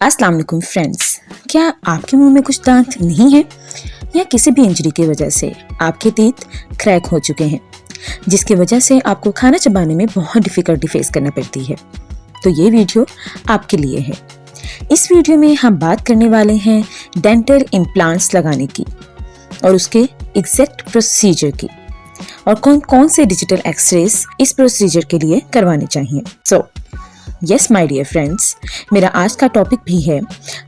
अस्सलाम वालेकुम फ्रेंड्स। क्या आपके मुंह में कुछ दांत नहीं है या किसी भी इंजरी की वजह से आपके टीथ क्रैक हो चुके हैं जिसकी वजह से आपको खाना चबाने में बहुत डिफिकल्टी फेस करना पड़ती है? तो ये वीडियो आपके लिए है। इस वीडियो में हम बात करने वाले हैं डेंटल इम्प्लांट्स लगाने की और उसके एग्जैक्ट प्रोसीजर की और कौन कौन से डिजिटल एक्सरेज इस प्रोसीजर के लिए करवाने चाहिए। So yes my dear friends, मेरा आज का टॉपिक भी है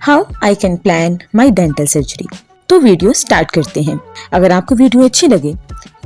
how I can plan my dental surgery. तो वीडियो स्टार्ट करते हैं। अगर आपको वीडियो अच्छी लगे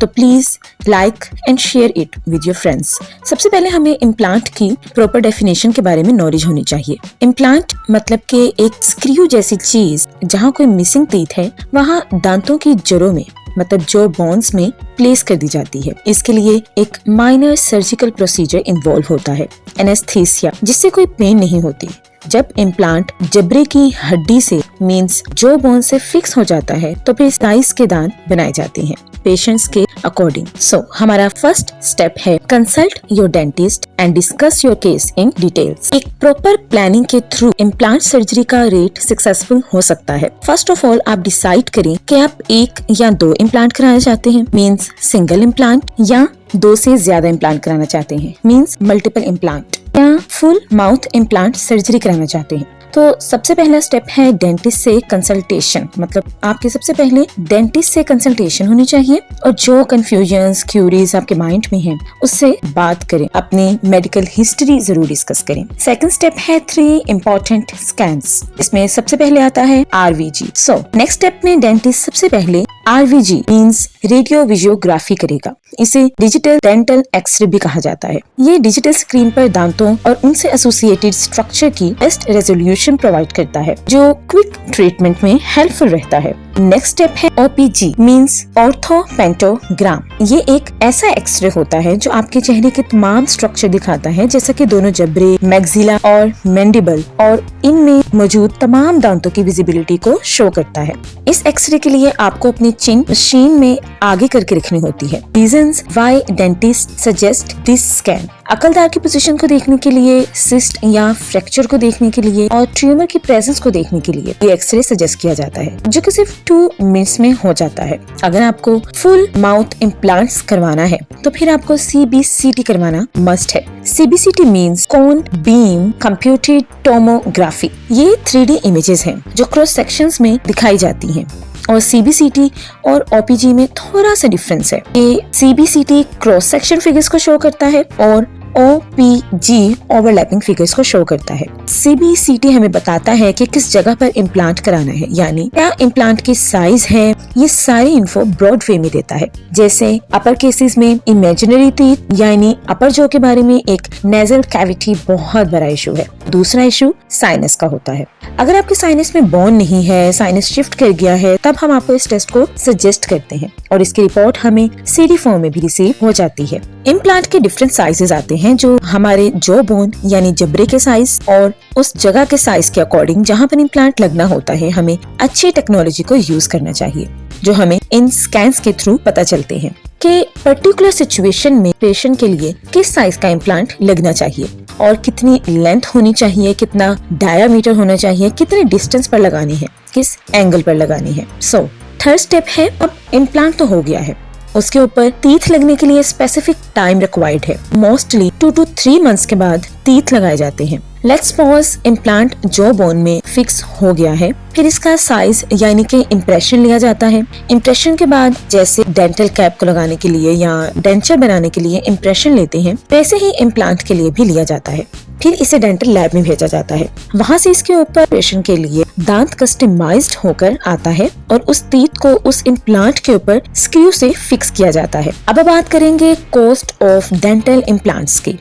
तो please like and share it with your friends. सबसे पहले हमें इम्प्लांट की प्रॉपर डेफिनेशन के बारे में नॉलेज होनी चाहिए। इम्प्लांट मतलब कि एक स्क्रू जैसी चीज जहाँ कोई मिसिंग टीथ है वहाँ दांतों की जड़ों में मतलब जो बोन्स में प्लेस कर दी जाती है। इसके लिए एक माइनर सर्जिकल प्रोसीजर इन्वॉल्व होता है, एनेस्थीसिया, जिससे कोई पेन नहीं होती। जब इम्प्लांट जबड़े की हड्डी से मींस जो बोन से फिक्स हो जाता है तो फिर साइज के दांत बनाए जाते हैं पेशेंट्स के अकॉर्डिंग। सो हमारा फर्स्ट स्टेप है consult your dentist and discuss your case in details. एक प्रॉपर प्लानिंग के थ्रू इम्प्लांट सर्जरी का रेट सक्सेसफुल हो सकता है। फर्स्ट ऑफ ऑल आप डिसाइड करें कि आप एक या दो इम्प्लांट कराना चाहते हैं मींस सिंगल इम्प्लांट, या दो से ज्यादा इम्प्लांट कराना चाहते हैं मींस मल्टीपल इम्प्लांट, या फुल माउथ इम्प्लांट सर्जरी कराना चाहते हैं। तो सबसे पहला स्टेप है डेंटिस्ट से कंसल्टेशन। मतलब आपके सबसे पहले डेंटिस्ट से कंसल्टेशन होनी चाहिए और जो कंफ्यूजन्स क्यूरीज आपके माइंड में हैं उससे बात करें, अपनी मेडिकल हिस्ट्री जरूर डिस्कस करें। सेकंड स्टेप है 3 इम्पोर्टेंट स्कैन्स। इसमें सबसे पहले आता है RVG। सो नेक्स्ट स्टेप में डेंटिस्ट सबसे पहले RVG मींस रेडियो विजुओग्राफी करेगा। इसे डिजिटल डेंटल एक्सरे भी कहा जाता है। ये डिजिटल स्क्रीन पर दांतों और उनसे एसोसिएटेड स्ट्रक्चर की बेस्ट रेजोल्यूशन प्रोवाइड करता है जो क्विक ट्रीटमेंट में हेल्पफुल रहता है। नेक्स्ट स्टेप है OPG मींस ऑर्थोपेंटोग्राम। ये एक ऐसा एक्सरे होता है जो आपके चेहरे के तमाम स्ट्रक्चर दिखाता है जैसे कि दोनों जबड़े, मैक्सिला और मैंडिबल, और इनमें मौजूद तमाम दांतों की विजिबिलिटी को शो करता है। इस एक्सरे के लिए आपको अपनी चिन मशीन में आगे करके रखनी होती है। Reasons why dentist suggest this scan: अकलदार की पोजीशन को देखने के लिए, सिस्ट या फ्रैक्चर को देखने के लिए और ट्यूमर की प्रेजेंस को देखने के लिए ये एक्सरे सजेस्ट किया जाता है जो कि सिर्फ 2 मिनट्स में हो जाता है। अगर आपको फुल माउथ इम्प्लांट्स करवाना है तो फिर आपको CBCT करवाना मस्ट है। CBCT मींस कोन बीम कंप्यूटेड टोमोग्राफी। ये 3D इमेजेस हैं जो क्रॉस सेक्शंस में दिखाई जाती हैं और CBCT और OPG में थोड़ा सा डिफरेंस है। ये CBCT क्रॉस सेक्शन फिगर्स को शो करता है और OPG ओवरलैपिंग फिगर्स को शो करता है। CBCT हमें बताता है कि किस जगह पर इम्प्लांट कराना है, यानी क्या इम्प्लांट की साइज है। ये सारी इन्फो ब्रॉड वे में देता है। जैसे अपर केसेस में इमेजिनरी टीथ यानी अपर जॉ के बारे में एक नेजल कैविटी बहुत बड़ा इशू है। दूसरा इशू साइनस का होता है। अगर आपके साइनस में बोन नहीं है, साइनस शिफ्ट कर गया है, तब हम आपको इस टेस्ट को सजेस्ट करते हैं और इसकी रिपोर्ट हमें CD फॉर्म में भी रिसीव हो जाती है। इम्प्लांट के डिफरेंट साइजेस आते हैं जो हमारे जॉ बोन यानी जबड़े के साइज और उस जगह के साइज के अकॉर्डिंग जहाँ पर इम्प्लांट लगना होता है हमें अच्छी टेक्नोलॉजी को यूज करना चाहिए जो हमें इन स्कैन्स के थ्रू पता चलते हैं कि पर्टिकुलर सिचुएशन में पेशेंट के लिए किस साइज का इम्प्लांट लगना चाहिए और कितनी लेंथ होनी चाहिए, कितना डायामीटर होना चाहिए, कितने डिस्टेंस पर लगानी है, किस एंगल पर लगानी है। सो थर्ड स्टेप है, अब इम्प्लांट तो हो गया है, उसके ऊपर टीथ लगने के लिए स्पेसिफिक टाइम रिक्वायर्ड है। मोस्टली 2 to 3 मंथ्स के बाद टीथ लगाए जाते हैं। Let's suppose implant jaw bone में फिक्स हो गया है, फिर इसका साइज यानी कि इम्प्रेशन लिया जाता है। इम्प्रेशन के बाद जैसे डेंटल कैप को लगाने के लिए या डेंचर बनाने के लिए इम्प्रेशन लेते हैं वैसे ही इम्प्लांट के लिए भी लिया जाता है। फिर इसे डेंटल लैब में भेजा जाता है। वहाँ से इसके ऊपर पेशेंट के लिए दांत कस्टमाइज्ड होकर आता है और उस टीथ को उस इम्प्लांट के ऊपर स्क्रू से फिक्स किया जाता है। अब बात करेंगे कॉस्ट ऑफ डेंटल इम्प्लांट्स की।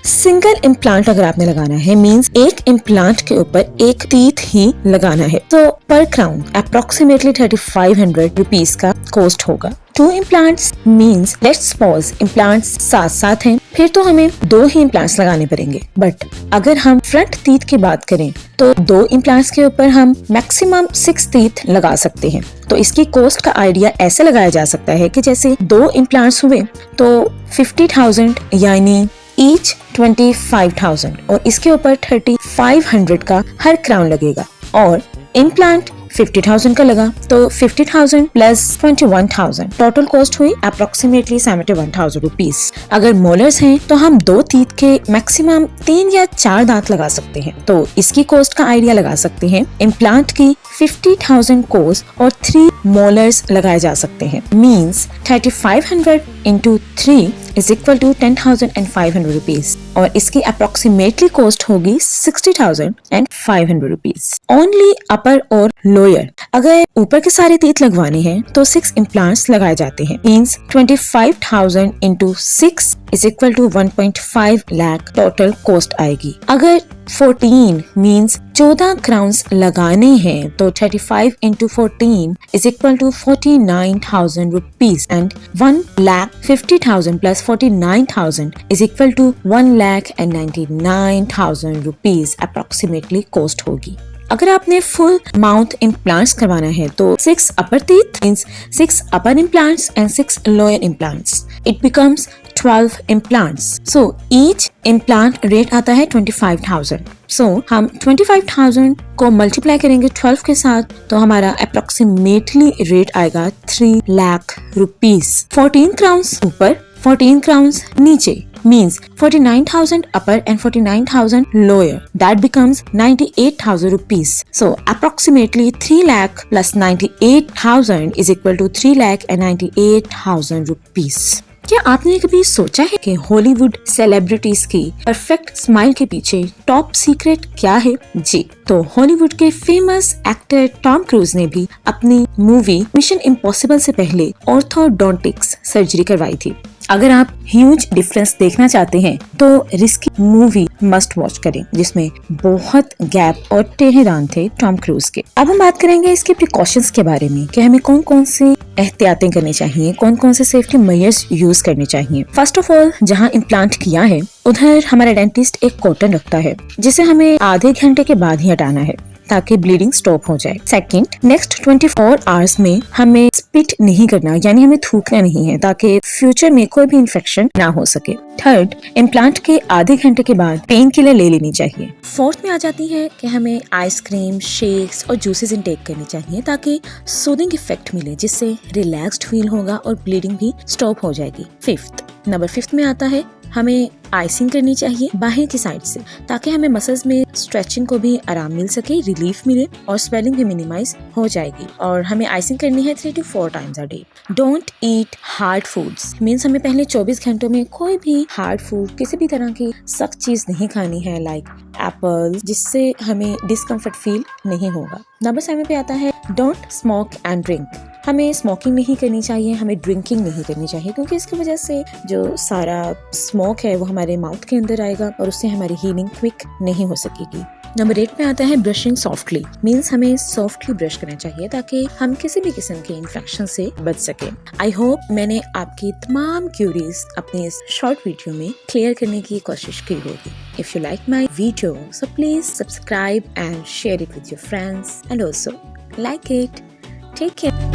सिंगल इम्प्लांट अगर आपने लगाना है मींस एक इम्प्लांट के ऊपर एक टीथ ही लगाना है तो पर क्राउन अप्रोक्सीमेटली 3500 रुपीज का कॉस्ट होगा। 2 implants means let's suppose implants साथ साथ हैं फिर तो हमें 2 ही इम्प्लांट्स लगाने पड़ेंगे। बट अगर हम फ्रंट टीथ की बात करें तो 2 इम्प्लांट्स के ऊपर हम मैक्सिमम 6 टीथ लगा सकते हैं। तो इसकी कॉस्ट का आइडिया ऐसे लगाया जा सकता है कि जैसे 2 इम्प्लांट्स हुए तो 50,000 यानी ईच 25,000 और इसके ऊपर 3,500 का हर क्राउन लगेगा। और इम्प्लांट 50,000 का लगा, तो 50,000 प्लस 21,000 टोटल कॉस्ट हुई अप्रोक्सीमेटली 71,000 रुपीज। अगर मोलर्स हैं तो हम 2 टीथ के मैक्सिमम 3 या 4 दांत लगा सकते हैं, तो इसकी कॉस्ट का आइडिया लगा सकते हैं। इम्प्लांट की 50,000 कॉस्ट और 3 मोलर्स लगाए जा सकते हैं, means 3,500 into 3 is equal to 10,500 rupees और इसकी अप्रोक्सीमेटली कॉस्ट होगी 60,500 रुपीज। ओनली अपर और लोअर। अगर ऊपर के सारे टीथ लगवाने हैं तो 6 इम्प्लांट्स लगाए जाते हैं, means 25,000 into 6 is equal to 1.5 lakh total cost आएगी। अगर 14 मीन्स 14 क्राउन्स लगाने हैं तो 35 into 14 is equal to 49,000 rupees and 1,50,000 plus 49,000 is equal to 1,99,000 rupees approximately cost होगी। अगर आपने फुल माउथ इम्प्लांट्स करवाना है तो 6 upper teeth means 6 upper implants and 6 lower implants, it becomes 12 implants. So each implant rate आता है 25,000. So हम 25,000 को मल्टीप्लाई करेंगे 12 के साथ तो हमारा अप्रोक्सीमेटली रेट आएगा 3 लाख रुपीज। 14 क्राउन्स ऊपर, 14 क्राउन्स नीचे means 49,000 upper and 49,000 lower. That becomes 98,000 rupees. So approximately 3 lakh plus 98,000 is equal to 3 lakh and 98,000 rupees. क्या आपने कभी सोचा है कि हॉलीवुड सेलिब्रिटीज की परफेक्ट स्माइल के पीछे टॉप सीक्रेट क्या है? जी, तो हॉलीवुड के फेमस एक्टर टॉम क्रूज ने भी अपनी मूवी मिशन इम्पॉसिबल से पहले ऑर्थोडोंटिक्स सर्जरी करवाई थी। अगर आप ह्यूज डिफरेंस देखना चाहते हैं तो रिस्की मूवी मस्ट वॉच करें, जिसमें बहुत गैप और टेढ़े दांत थे टॉम क्रूज के। अब हम बात करेंगे इसके प्रिकॉशंस के बारे में कि हमें कौन कौन सी एहतियातें करनी चाहिए, कौन कौन से सेफ्टी मेजर्स यूज करने चाहिए। फर्स्ट ऑफ ऑल, जहाँ इम्प्लांट किया है उधर हमारा डेंटिस्ट एक कॉटन रखता है जिसे हमें आधे घंटे के बाद ही हटाना है ताकि ब्लीडिंग स्टॉप हो जाए। सेकंड, नेक्स्ट 24 आवर्स में हमें स्पिट नहीं करना, यानी हमें थूकना नहीं है ताकि फ्यूचर में कोई भी इन्फेक्शन ना हो सके। थर्ड, इम्प्लांट के आधे घंटे के बाद पेन किलर ले लेनी चाहिए। फोर्थ में आ जाती है कि हमें आइसक्रीम, शेक्स और जूसेस इंटेक करनी चाहिए ताकि सूदिंग इफेक्ट मिले, जिससे रिलैक्स्ड फील होगा और ब्लीडिंग भी स्टॉप हो जाएगी। नंबर 5 में आता है हमें आइसिंग करनी चाहिए बाहर की साइड से ताकि हमें मसल्स में स्ट्रेचिंग को भी आराम मिल सके, रिलीफ मिले और स्वेलिंग भी मिनिमाइज हो जाएगी। और हमें आइसिंग करनी है 3 to 4 times a day. Don't eat hard foods, means हमें पहले 24 घंटों में कोई भी हार्ड फूड, किसी भी तरह की सख्त चीज नहीं खानी है, लाइक एप्पल, जिससे हमें डिस्कम्फर्ट फील नहीं होगा। नंबर 7 पे आता है डोंट स्मोक एंड ड्रिंक। हमें स्मोकिंग नहीं करनी चाहिए, हमें ड्रिंकिंग नहीं करनी चाहिए, क्योंकि इसकी वजह से जो सारा स्मोक है वो हमारे माउथ के अंदर आएगा और उससे हमारी हीलिंग क्विक नहीं हो सकेगी। नंबर 8 में आता है ब्रशिंग सॉफ्टली, मीन्स हमें सॉफ्टली ब्रश करना चाहिए ताकि हम किसी भी किस्म के इन्फेक्शन से बच सके। आई होप मैंने आपकी तमाम क्यूरीज अपने इस शॉर्ट वीडियो में क्लियर करने की कोशिश की होगी। If you like my video so please subscribe and share it with your friends and also like it. Take care.